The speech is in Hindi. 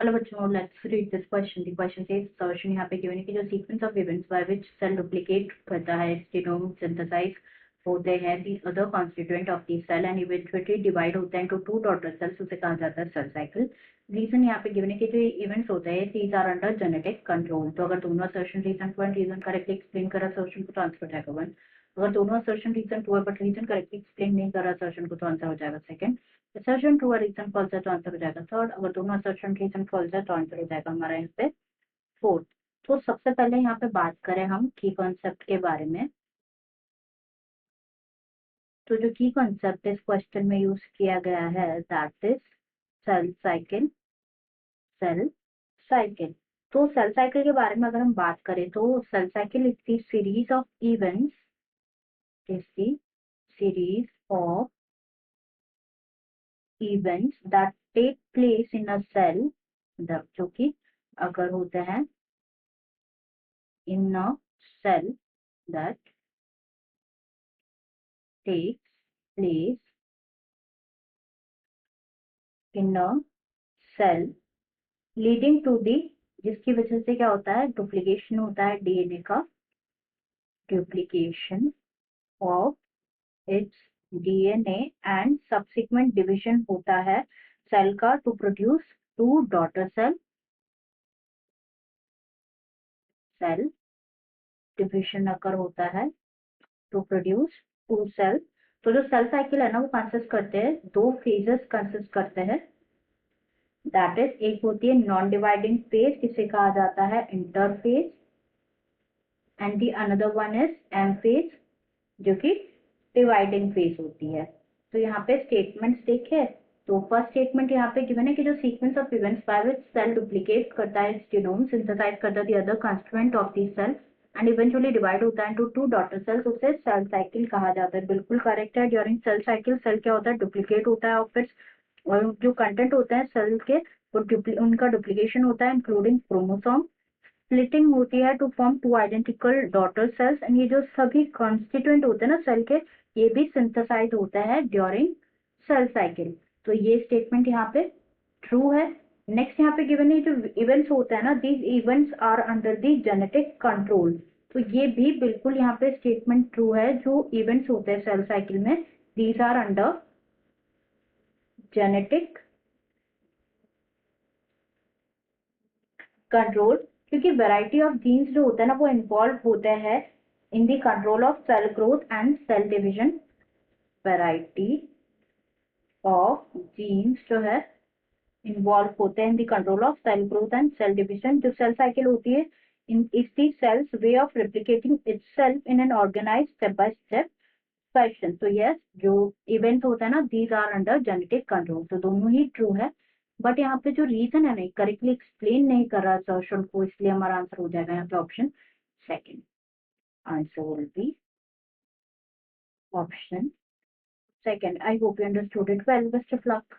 Hello बच्चों, let's read this question. The question says assertion यहाँ पे given है कि जो sequence of events by which cell duplicate करता है, genome synthesize होते हैं, the other constituent of the cell and eventually divide होते हैं into two daughter cells, उसे कहा जाता है cell cycle. Reason यहाँ पे given है कि जो events होते हैं, these are under genetic control. तो अगर दोनों assertion reason को reason correctly explain करा assertion को तो आंसर हो जाएगा 1. अगर दोनों assertion reason true है but reason correctly explain नहीं करा assertion को तो आंसर हो जाएगा 2. असर्शन ट्रू और रीजन फॉल्स है तो आंसर हो जाएगा 3rd. अगर दोनों असर्शन रीजन फॉल्स है तो आंसर हो जाएगा हमारा यहाँ पे 4th. तो सबसे पहले यहाँ पे बात करें हम की कॉन्सेप्ट के बारे में. तो जो की कॉन्सेप्ट इस क्वेश्चन में यूज किया गया है that is cell cycle. Cell cycle. तो सेल साइकिल के बारे में अगर हम बात करें तो cell cycle is the series of events, is the series of events that take place in a cell, जो कि अगर होते हैं in a cell that takes place in a cell leading to the, जिसकी वजह से क्या होता है, डुप्लीकेशन होता है डीएनए का, duplication of its DNA and subsequent division होता है सेल का to produce two daughter cell. Cell division अगर होता है टू प्रोड्यूस टू सेल. तो जो सेल साइकिल है ना वो कंसिस्ट करते हैं, दो फेजेस कंसिस्ट करते हैं. दैट इज, एक होती है नॉन डिवाइडिंग फेज जिसे कहा जाता है interphase and the another one is M phase जो कि डिवाइडिंग फेज होती है. तो यहाँ पे स्टेटमेंट्स देखे तो फर्स्ट स्टेटमेंट यहाँ पे गिवन है कि जो sequence of events by which cell duplicate करता है जीनोम, सिंथेसाइज करता है the other constituent of the cell and eventually divide होता है इनटू टू डॉटर सेल्स, उसे सेल साइकिल कहा जाता है. बिल्कुल करेक्ट है. ड्यूरिंग सेल साइकिल सेल क्या होता है, डुप्लीकेट होता है ऑफ इट्स, और जो कंटेंट होते हैं सेल के वो उनका डुप्लीकेशन होता है इंक्लूडिंग क्रोमोसोम. स्प्लिटिंग होती है to form two identical daughter cells and ये जो सभी कॉन्स्टिट्यूएंट होते हैं ना सेल के, ये भी सिंथेसाइज होता है ड्यूरिंग सेल साइकिल. तो ये स्टेटमेंट यहाँ पे ट्रू है. नेक्स्ट यहाँ पे गिवन है जो इवेंट्स होते हैं ना, these events are under the genetic control. तो ये भी बिल्कुल यहाँ पे स्टेटमेंट ट्रू है. जो इवेंट्स होते हैं सेल साइकिल में, these are under genetic control, क्योंकि वैरायटी ऑफ जीन्स जो होता है ना वो इन्वॉल्व होते हैं in the control of cell growth and cell division. Variety of genes जो है इन्वॉल्व होते हैं in the control of cell growth and cell डिवीजन. जो सेल साइकिल होती है in is the cell's way of replicating itself in an organised step by step fashion. तो यस, जो इवेंट्स होता है ना these are under genetic control. तो दोनों ही ट्रू है. बट यहाँ पे जो रीजन है ना करेक्टली एक्सप्लेन नहीं कर रहा असर्शन को, इसलिए हमारा आंसर हो जाएगा यहाँ पे option second. Answer will be option second. I hope you understood it well. Best of luck.